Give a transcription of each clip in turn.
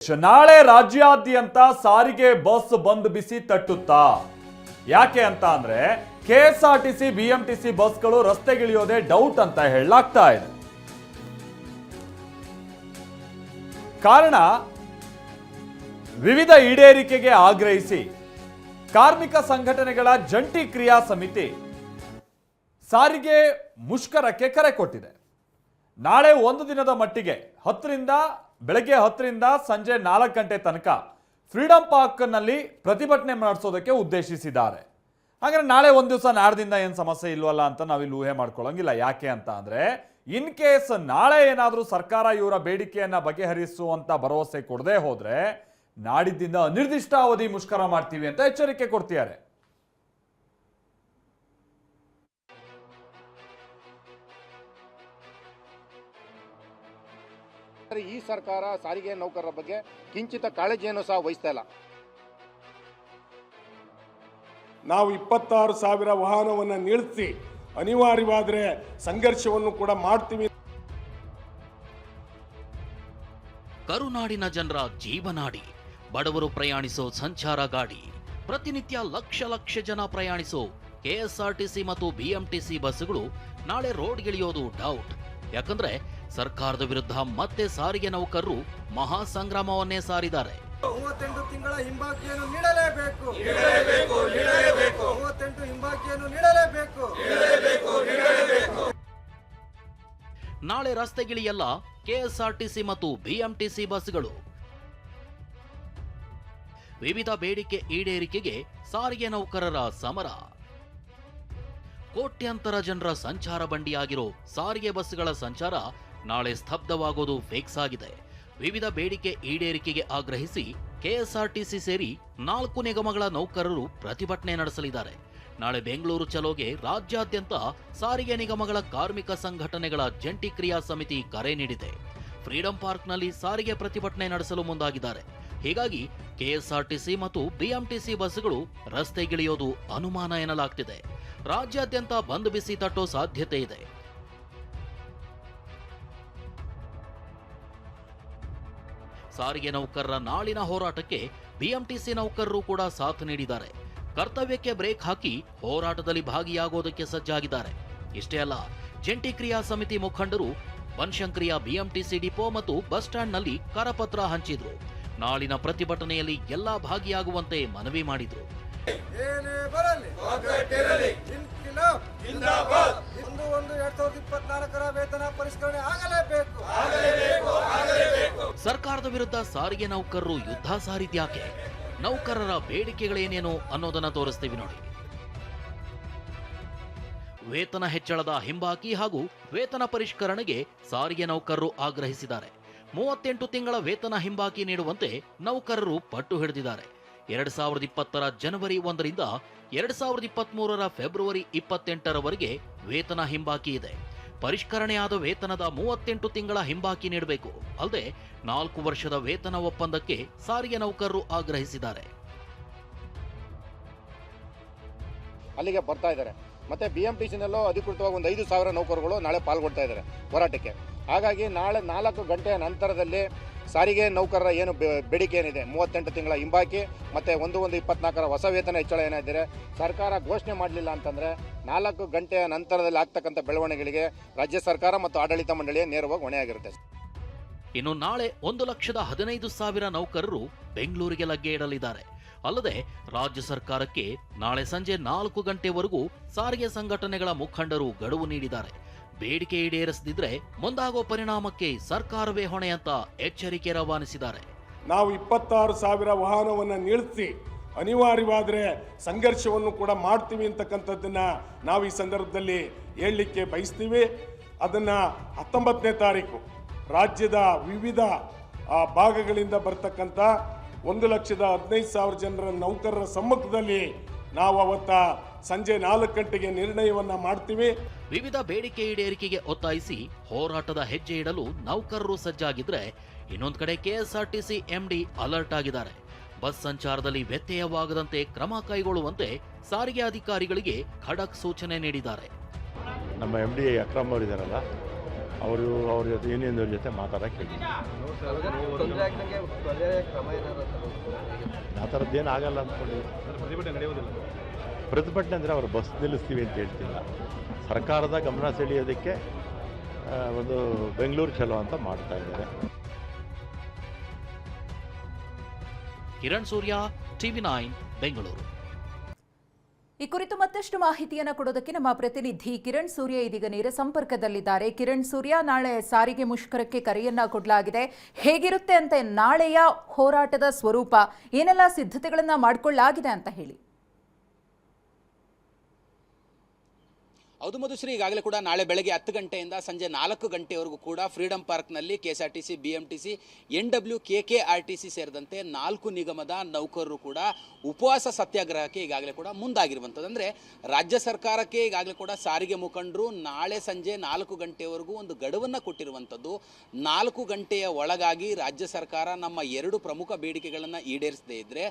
ನಾಳೆ ರಾಜ್ಯಾದ್ಯಂತ ಸಾರಿಗೆ ಬಸ್ ಬಂದ್ ಬಿಸಿ ತಟ್ಟುತ್ತಾ? ಯಾಕೆ ಅಂತ ಅಂದ್ರೆ ಕೆಎಸ್ಆರ್ಟಿಸಿ ಬಿಎಂಟಿಸಿ ಬಸ್ಗಳು ರಸ್ತೆಗಿಳಿಯೋದೇ ಡೌಟ್ ಅಂತ ಹೇಳಲಾಗ್ತಾ ಇದೆ. ಕಾರಣ ವಿವಿಧ ಈಡೇರಿಕೆಗೆ ಆಗ್ರಹಿಸಿ ಕಾರ್ಮಿಕ ಸಂಘಟನೆಗಳ ಜಂಟಿ ಕ್ರಿಯಾ ಸಮಿತಿ ಸಾರಿಗೆ ಮುಷ್ಕರಕ್ಕೆ ಕರೆ ಕೊಟ್ಟಿದೆ. ನಾಳೆ ಒಂದು ದಿನದ ಮಟ್ಟಿಗೆ ಬೆಳಗ್ಗೆ 10ರಿಂದ ಸಂಜೆ 4 ಗಂಟೆ ತನಕ ಫ್ರೀಡಂ ಪಾರ್ಕ್ನಲ್ಲಿ ಪ್ರತಿಭಟನೆ ನಡೆಸೋದಕ್ಕೆ ಉದ್ದೇಶಿಸಿದ್ದಾರೆ. ಹಾಗಾದ್ರೆ ನಾಳೆ ಒಂದು ದಿವಸ ನಾಡ್ದಿಂದ ಏನು ಸಮಸ್ಯೆ ಇಲ್ವಲ್ಲ ಅಂತ ನಾವಿಲ್ಲಿ ಊಹೆ ಮಾಡ್ಕೊಳ್ಳೋಂಗಿಲ್ಲ. ಯಾಕೆ ಅಂತ ಅಂದ್ರೆ ಇನ್ ಕೇಸ್ ನಾಳೆ ಏನಾದರೂ ಸರ್ಕಾರ ಇವರ ಬೇಡಿಕೆಯನ್ನ ಬಗೆಹರಿಸುವಂತ ಭರವಸೆ ಕೊಡದೆ ಹೋದ್ರೆ ನಾಡಿದ್ದಿಂದ ಅನಿರ್ದಿಷ್ಟ ಅವಧಿ ಮುಷ್ಕರ ಮಾಡ್ತೀವಿ ಅಂತ ಎಚ್ಚರಿಕೆ ಕೊಡ್ತಿದ್ದಾರೆ. ಈ ಸರ್ಕಾರ ಸಾರಿಗೆ ನೌಕರರ ಬಗ್ಗೆ ಕಿಂಚಿತ ಕಾಳಜಿಯನ್ನು ಸಹ ವಹಿಸ್ತಾ ಇಲ್ಲ. ನಾವು 26,000 ವಾಹನವನ್ನು ನಿಲ್ಲಿಸಿ ಅನಿವಾರ್ಯವಾದರೆ ಸಂಘರ್ಷವನ್ನು ಕೂಡ ಮಾಡ್ತೀವಿ. ಕರುನಾಡಿನ ಜನರ ಜೀವನಾಡಿ, ಬಡವರು ಪ್ರಯಾಣಿಸೋ ಸಂಚಾರ ಗಾಡಿ, ಪ್ರತಿನಿತ್ಯ ಲಕ್ಷ ಜನ ಪ್ರಯಾಣಿಸೋ ಕೆಎಸ್ಆರ್ಟಿಸಿ ಮತ್ತು ಬಿಎಂಟಿಸಿ ಬಸ್ಸುಗಳು ನಾಳೆ ರೋಡ್ಗಿಳಿಯೋದು ಡೌಟ್. ಯಾಕಂದ್ರೆ ಸರ್ಕಾರದ ವಿರುದ್ಧ ಮತ್ತೆ ಸಾರಿಗೆ ನೌಕರರು ಮಹಾ ಸಂಗ್ರಾಮವನ್ನೇ ಸಾರಿದ್ದಾರೆ. 38 ತಿಂಗಳ ಹಿಂಬಾಕಿಯನ್ನು ನೀಡಲೇಬೇಕು. 38 ಹಿಂಬಾಕಿಯನ್ನು ನೀಡಲೇಬೇಕು. ನಾಳೆ ರಸ್ತೆಗಿಳಿಯಲ್ಲ ಕೆಎಸ್ಆರ್ಟಿಸಿ ಮತ್ತು ಬಿಎಂಟಿಸಿ ಬಸ್ಗಳು. ವಿವಿಧ ಬೇಡಿಕೆ ಈಡೇರಿಕೆಗೆ ಸಾರಿಗೆ ನೌಕರರ ಸಮರ. ಕೋಟ್ಯಾಂತರ ಜನರ ಸಂಚಾರ ಬಂಡಿಯಾಗಿರೋ ಸಾರಿಗೆ ಬಸ್ಗಳ ಸಂಚಾರ ನಾಳೆ ಸ್ತಬ್ಧವಾಗೋದು ಫಿಕ್ಸ್ ಆಗಿದೆ. ವಿವಿಧ ಬೇಡಿಕೆ ಈಡೇರಿಕೆಗೆ ಆಗ್ರಹಿಸಿ ಕೆಎಸ್ಆರ್ಟಿಸಿ ಸೇರಿ 4 ನಿಗಮಗಳ ನೌಕರರು ಪ್ರತಿಭಟನೆ ನಡೆಸಲಿದ್ದಾರೆ. ನಾಳೆ ಬೆಂಗಳೂರು ಚಲೋಗೆ ರಾಜ್ಯಾದ್ಯಂತ ಸಾರಿಗೆ ನಿಗಮಗಳ ಕಾರ್ಮಿಕ ಸಂಘಟನೆಗಳ ಜಂಟಿ ಕ್ರಿಯಾ ಸಮಿತಿ ಕರೆ ನೀಡಿದೆ. ಫ್ರೀಡಂ ಪಾರ್ಕ್ನಲ್ಲಿ ಸಾರಿಗೆ ಪ್ರತಿಭಟನೆ ನಡೆಸಲು ಮುಂದಾಗಿದ್ದಾರೆ. ಹೀಗಾಗಿ ಕೆಎಸ್ಆರ್ಟಿಸಿ ಮತ್ತು ಬಿಎಂಟಿಸಿ ಬಸ್ಗಳು ರಸ್ತೆಗಿಳಿಯೋದು ಅನುಮಾನ ಎನ್ನಲಾಗ್ತಿದೆ. ರಾಜ್ಯಾದ್ಯಂತ ಬಂದ್ ಬಿಸಿ ತಟ್ಟೋ ಸಾಧ್ಯತೆ ಇದೆ. ಸಾರಿಗೆ ನೌಕರರ ನಾಳಿನ ಹೋರಾಟಕ್ಕೆ ಬಿಎಂಟಿಸಿ ನೌಕರರು ಕೂಡ ಸಾಥ್ ನೀಡಿದ್ದಾರೆ. ಕರ್ತವ್ಯಕ್ಕೆ ಬ್ರೇಕ್ ಹಾಕಿ ಹೋರಾಟದಲ್ಲಿ ಭಾಗಿಯಾಗೋದಕ್ಕೆ ಸಜ್ಜಾಗಿದ್ದಾರೆ. ಇಷ್ಟೇ ಅಲ್ಲ, ಜಂಟಿ ಕ್ರಿಯಾ ಸಮಿತಿ ಮುಖಂಡರು ಬನಶಂಕರಿಯ ಬಿಎಂಟಿಸಿ ಡಿಪೋ ಮತ್ತು ಬಸ್ ಸ್ಟ್ಯಾಂಡ್ನಲ್ಲಿ ಕರಪತ್ರ ಹಂಚಿದ್ರು. ನಾಳಿನ ಪ್ರತಿಭಟನೆಯಲ್ಲಿ ಎಲ್ಲಾ ಭಾಗಿಯಾಗುವಂತೆ ಮನವಿ ಮಾಡಿದ್ರು. ಏನೇ ಬರಲಿ, ಇನ್ಕಿಲಾಬ್ ಜಿಂದಾಬಾದ್. 1/1/2024 ವೇತನ ಪರಿಷ್ಕರಣೆ ಆಗಲೇಬೇಕು. ಸರ್ಕಾರದ ವಿರುದ್ಧ ಸಾರಿಗೆ ನೌಕರರು ಯುದ್ಧ ಸಾರಿದ್ಯಾಕೆ? ನೌಕರರ ಬೇಡಿಕೆಗಳೇನೇನು ಅನ್ನೋದನ್ನ ತೋರಿಸ್ತೀವಿ ನೋಡಿ. ವೇತನ ಹೆಚ್ಚಳದ ಹಿಂಬಾಕಿ ಹಾಗೂ ವೇತನ ಪರಿಷ್ಕರಣೆಗೆ ಸಾರಿಗೆ ನೌಕರರು ಆಗ್ರಹಿಸಿದ್ದಾರೆ. 38 ತಿಂಗಳ ವೇತನ ಹಿಂಬಾಕಿ ನೀಡುವಂತೆ ನೌಕರರು ಪಟ್ಟು ಹಿಡಿದಿದ್ದಾರೆ. 2020ರ ಜನವರಿ 1ರಿಂದ 2023ರ ಫೆಬ್ರವರಿ 28ರವರೆಗೆ ವೇತನ ಹಿಂಬಾಕಿ ಇದೆ. ಪರಿಷ್ಕರಣೆಯಾದ ವೇತನದ 38 ತಿಂಗಳ ಹಿಂಬಾಕಿ ನೀಡಬೇಕು. ಅಲ್ಲದೆ 4 ವರ್ಷದ ವೇತನ ಒಪ್ಪಂದಕ್ಕೆ ಸಾರಿಗೆ ನೌಕರರು ಆಗ್ರಹಿಸಿದ್ದಾರೆ. ಅಲ್ಲಿಗೆ ಬರ್ತಾ ಇದ್ದಾರೆ. ಮತ್ತೆ ಬಿಎಂಟಿಸಿನಲ್ಲೂ ಅಧಿಕೃತವಾಗಿ ಒಂದು 5,000 ನೌಕರರು ನಾಳೆ ಪಾಲ್ಗೊಳ್ತಾ ಇದ್ದಾರೆ ಹೋರಾಟಕ್ಕೆ. ಹಾಗಾಗಿ ನಾಳೆ 4 ಗಂಟೆಯ ನಂತರದಲ್ಲಿ ಸಾರಿಗೆ ನೌಕರರ ಏನು ಬೇಡಿಕೆ ಏನಿದೆ, 38 ತಿಂಗಳ ಹಿಂಬಾಕಿ ಮತ್ತೆ 1/1/24ರ ಹೊಸ ವೇತನ ಹೆಚ್ಚಳ ಏನಿದೆ, ಸರ್ಕಾರ ಘೋಷಣೆ ಮಾಡಲಿಲ್ಲ ಅಂತಂದ್ರೆ 4 ಗಂಟೆಯ ನಂತರದಲ್ಲಿ ಆಗ್ತಕ್ಕಂಥ ಬೆಳವಣಿಗೆಗಳಿಗೆ ರಾಜ್ಯ ಸರ್ಕಾರ ಮತ್ತು ಆಡಳಿತ ಮಂಡಳಿಯೇ ನೇರವಾಗಿ ಹೊಣೆಯಾಗಿರುತ್ತೆ. ಇನ್ನು ನಾಳೆ 1,15,000 ನೌಕರರು ಬೆಂಗಳೂರಿಗೆ ಲಗ್ಗೆ ಇಡಲಿದ್ದಾರೆ. ಅಲ್ಲದೆ ರಾಜ್ಯ ಸರ್ಕಾರಕ್ಕೆ ನಾಳೆ ಸಂಜೆ 4 ಗಂಟೆವರೆಗೂ ಸಾರಿಗೆ ಸಂಘಟನೆಗಳ ಮುಖಂಡರು ಗಡುವು ನೀಡಿದ್ದಾರೆ. ಬೇಡಿಕೆ ಈಡೇರಿಸದಿದ್ರೆ ಮುಂದಾಗೋ ಪರಿಣಾಮಕ್ಕೆ ಸರ್ಕಾರವೇ ಹೊಣೆ ಅಂತ ಎಚ್ಚರಿಕೆ ರವಾನಿಸಿದ್ದಾರೆ. ನಾವು 26,000 ವಾಹನವನ್ನು ನಿಲ್ಲಿಸಿ ಅನಿವಾರ್ಯವಾದರೆ ಸಂಘರ್ಷವನ್ನು ಕೂಡ ಮಾಡ್ತೀವಿ ಅಂತಕ್ಕಂಥದ್ದನ್ನ ನಾವು ಈ ಸಂದರ್ಭದಲ್ಲಿ ಹೇಳಲಿಕ್ಕೆ ಬಯಸ್ತೀವಿ. ಅದನ್ನ 19ನೇ ತಾರೀಕು ರಾಜ್ಯದ ವಿವಿಧ ಭಾಗಗಳಿಂದ ಬರ್ತಕ್ಕಂಥ 1,15,000 ಜನರ ನೌಕರರ ಸಮ್ಮುಖದಲ್ಲಿ ನಾವು ಅವತ್ತ ಸಂಜೆ 4 ಗಂಟೆಗೆ ನಿರ್ಣಯವನ್ನ ಮಾಡ್ತೀವಿ. ವಿವಿಧ ಬೇಡಿಕೆ ಈಡೇರಿಕೆಗೆ ಒತ್ತಾಯಿಸಿ ಹೋರಾಟದ ಹೆಜ್ಜೆ ಇಡಲು ನೌಕರರು ಸಜ್ಜಾಗಿದ್ರೆ, ಇನ್ನೊಂದು ಕಡೆ ಕೆಎಸ್ಆರ್ಟಿಸಿ ಎಂಡಿ ಅಲರ್ಟ್ ಆಗಿದ್ದಾರೆ. ಬಸ್ ಸಂಚಾರದಲ್ಲಿ ವ್ಯತ್ಯಯವಾಗದಂತೆ ಕ್ರಮ ಕೈಗೊಳ್ಳುವಂತೆ ಸಾರಿಗೆ ಅಧಿಕಾರಿಗಳಿಗೆ ಖಡಕ್ ಸೂಚನೆ ನೀಡಿದ್ದಾರೆ. ನಮ್ಮ ಎಂಡಿ ಅಕ್ರಮ್ ಅವರಿದ್ದಾರಲ್ಲ, ಅವ್ರ ಯೂನಿಯನ್ ಜೊತೆ ಮಾತಾಡೋಕೆ ಹೇಳಿದ್ವಿ. ಆ ಥರದ್ದೇನು ಆಗಲ್ಲ ಅಂದ್ಕೊಂಡಿದ್ದೀವಿ. ಪ್ರತಿಭಟನೆ ಅಂದರೆ ಅವರು ಬಸ್ ನಿಲ್ಲಿಸ್ತೀವಿ ಅಂತ ಹೇಳ್ತಿಲ್ಲ. ಸರ್ಕಾರದ ಗಮನ ಸೆಳೆಯೋದಕ್ಕೆ ಒಂದು ಬೆಂಗಳೂರು ಚಲೋ ಅಂತ ಮಾಡ್ತಾ ಇದ್ದಾರೆ. ಕಿರಣ್ ಸೂರ್ಯ, TV9 ಬೆಂಗಳೂರು. ಈ ಕುರಿತು ಮತ್ತಷ್ಟು ಮಾಹಿತಿಯನ್ನು ಕೊಡೋದಕ್ಕೆ ನಮ್ಮ ಪ್ರತಿನಿಧಿ ಕಿರಣ್ ಸೂರ್ಯ ಇದೀಗ ನೇರ ಸಂಪರ್ಕದಲ್ಲಿದ್ದಾರೆ. ಕಿರಣ್ ಸೂರ್ಯ, ನಾಳೆ ಸಾರಿಗೆ ಮುಷ್ಕರಕ್ಕೆ ಕರೆಯನ್ನ ಕೊಡಲಾಗಿದೆ. ಹೇಗಿರುತ್ತೆ ಅಂತ ನಾಳೆಯ ಹೋರಾಟದ ಸ್ವರೂಪ, ಏನೆಲ್ಲ ಸಿದ್ಧತೆಗಳನ್ನ ಮಾಡಿಕೊಳ್ಳಲಾಗಿದೆ ಅಂತ ಹೇಳಿ. ಹೌದು ಮಧುಶ್ರೀ, ಈಗಾಗಲೇ ಕೂಡ ನಾಳೆ ಬೆಳಗ್ಗೆ 10 ಗಂಟೆಯಿಂದ ಸಂಜೆ 4 ಗಂಟೆವರೆಗೂ ಕೂಡ ಫ್ರೀಡಂ ಪಾರ್ಕ್ನಲ್ಲಿ KSRTC, BMTC, NW, KKRTC ಸೇರಿದಂತೆ 4 ನಿಗಮದ ನೌಕರರು ಕೂಡ ಉಪವಾಸ ಸತ್ಯಾಗ್ರಹಕ್ಕೆ ಈಗಾಗಲೇ ಕೂಡ ಮುಂದಾಗಿರುವಂಥದ್ದು. ಅಂದರೆ ರಾಜ್ಯ ಸರ್ಕಾರಕ್ಕೆ ಈಗಾಗಲೇ ಕೂಡ ಸಾರಿಗೆ ಮುಖಂಡರು ನಾಳೆ ಸಂಜೆ 4 ಗಂಟೆವರೆಗೂ ಒಂದು ಗಡುವನ್ನು ಕೊಟ್ಟಿರುವಂಥದ್ದು. 4 ಗಂಟೆಯ ಒಳಗಾಗಿ ರಾಜ್ಯ ಸರ್ಕಾರ ನಮ್ಮ 2 ಪ್ರಮುಖ ಬೇಡಿಕೆಗಳನ್ನು ಈಡೇರಿಸದೇ ಇದ್ದರೆ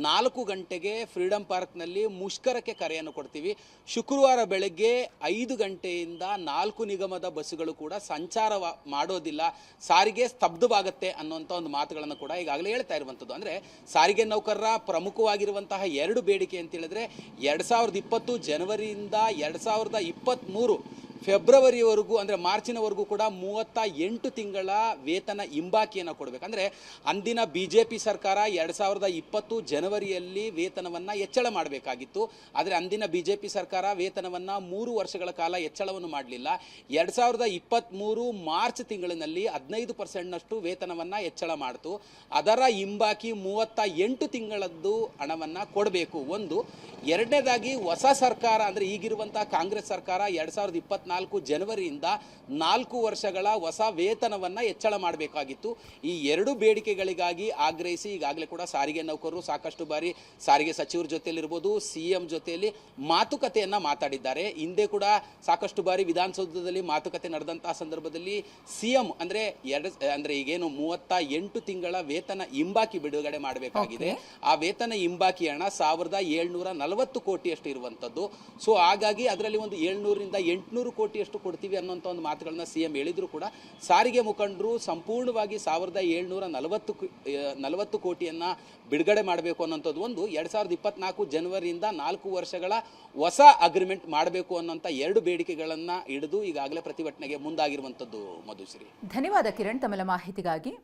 4 ಗಂಟೆಗೆ ಫ್ರೀಡಂ ಪಾರ್ಕ್ನಲ್ಲಿ ಮುಷ್ಕರಕ್ಕೆ ಕರೆಯನ್ನು ಕೊಡ್ತೀವಿ. ಶುಕ್ರವಾರ ಬೆಳಗ್ಗೆ 5 ಗಂಟೆಯಿಂದ 4 ನಿಗಮದ ಬಸ್ಸುಗಳು ಕೂಡ ಸಂಚಾರ ಮಾಡೋದಿಲ್ಲ, ಸಾರಿಗೆ ಸ್ತಬ್ಧವಾಗುತ್ತೆ ಅನ್ನುವಂಥ ಒಂದು ಮಾತುಗಳನ್ನು ಕೂಡ ಈಗಾಗಲೇ ಹೇಳ್ತಾ ಇರುವಂಥದ್ದು. ಅಂದರೆ ಸಾರಿಗೆ ನೌಕರರ ಪ್ರಮುಖವಾಗಿರುವಂತಹ 2 ಬೇಡಿಕೆ ಅಂತ ಹೇಳಿದ್ರೆ 2020 ಜನವರಿಯಿಂದ 2023 ಫೆಬ್ರವರಿವರೆಗೂ ಅಂದರೆ ಮಾರ್ಚಿನವರೆಗೂ ಕೂಡ 38 ತಿಂಗಳ ವೇತನ ಹಿಂಬಾಕಿಯನ್ನು ಕೊಡಬೇಕು. ಅಂದರೆ ಅಂದಿನ BJP ಸರ್ಕಾರ 2020 ಜನವರಿಯಲ್ಲಿ ವೇತನವನ್ನು ಹೆಚ್ಚಳ ಮಾಡಬೇಕಾಗಿತ್ತು. ಆದರೆ ಅಂದಿನ BJP ಸರ್ಕಾರ ವೇತನವನ್ನು 3 ವರ್ಷಗಳ ಕಾಲ ಹೆಚ್ಚಳವನ್ನು ಮಾಡಲಿಲ್ಲ. 2023 ಮಾರ್ಚ್ ತಿಂಗಳಿನಲ್ಲಿ 15%ನಷ್ಟು ವೇತನವನ್ನು ಹೆಚ್ಚಳ ಮಾಡಿತು. ಅದರ ಹಿಂಬಾಕಿ 38 ತಿಂಗಳದ್ದು ಹಣವನ್ನು ಕೊಡಬೇಕು. ಒಂದು. ಎರಡನೇದಾಗಿ ಹೊಸ ಸರ್ಕಾರ ಅಂದರೆ ಈಗಿರುವಂಥ ಕಾಂಗ್ರೆಸ್ ಸರ್ಕಾರ 2024 ಜನವರಿಯಿಂದ 4 ವರ್ಷಗಳ ಹೊಸ ವೇತನವನ್ನು ಹೆಚ್ಚಳ ಮಾಡಬೇಕಾಗಿತ್ತು. ಈ 2 ಬೇಡಿಕೆಗಳಿಗಾಗಿ ಆಗ್ರಹಿಸಿ ಈಗಾಗಲೇ ಕೂಡ ಸಾರಿಗೆ ನೌಕರರು ಸಾಕಷ್ಟು ಬಾರಿ ಸಾರಿಗೆ ಸಚಿವರ ಜೊತೆಯಲ್ಲಿರ್ಬೋದು, CM ಜೊತೆಯಲ್ಲಿ ಮಾತುಕತೆಯನ್ನು ಮಾತಾಡಿದ್ದಾರೆ. ಹಿಂದೆ ಕೂಡ ಸಾಕಷ್ಟು ಬಾರಿ ವಿಧಾನಸೌಧದಲ್ಲಿ ಮಾತುಕತೆ ನಡೆದಂತಹ ಸಂದರ್ಭದಲ್ಲಿ CM ಅಂದರೆ ಈಗೇನು 38 ತಿಂಗಳ ವೇತನ ಹಿಂಬಾಕಿ ಬಿಡುಗಡೆ ಮಾಡಬೇಕಾಗಿದೆ. ಆ ವೇತನ ಹಿಂಬಾಕಿ ಹಣ 1740 ಕೋಟಿಯಷ್ಟು ಇರುವಂಥದ್ದು. ಸೊ ಹಾಗಾಗಿ ಅದರಲ್ಲಿ ಒಂದು 700ರಿಂದ 800 ಕೋಟಿಯಷ್ಟು ಕೊಡ್ತೀವಿ ಅನ್ನೋಂಥ ಒಂದು ಮಾತುಗಳನ್ನ CM ಹೇಳಿದ್ರು ಕೂಡ ಸಾರಿಗೆ ಮುಖಂಡರು ಸಂಪೂರ್ಣವಾಗಿ 1740 ಕೋಟಿಯನ್ನು ಬಿಡುಗಡೆ ಮಾಡಬೇಕು ಅನ್ನೋಂಥದ್ದು ಒಂದು. 2024 ಜನವರಿಯಿಂದ 4 ವರ್ಷಗಳ ಹೊಸ ಅಗ್ರಿಮೆಂಟ್ ಮಾಡಬೇಕು ಅನ್ನೋಂಥ 2 ಬೇಡಿಕೆಗಳನ್ನು ಹಿಡಿದು ಈಗಾಗಲೇ ಪ್ರತಿಭಟನೆಗೆ ಮುಂದಾಗಿರುವಂಥದ್ದು. ಮಧುಶ್ರೀ, ಧನ್ಯವಾದ ಕಿರಣ್ ತಮ್ಮ ಮಾಹಿತಿಗಾಗಿ.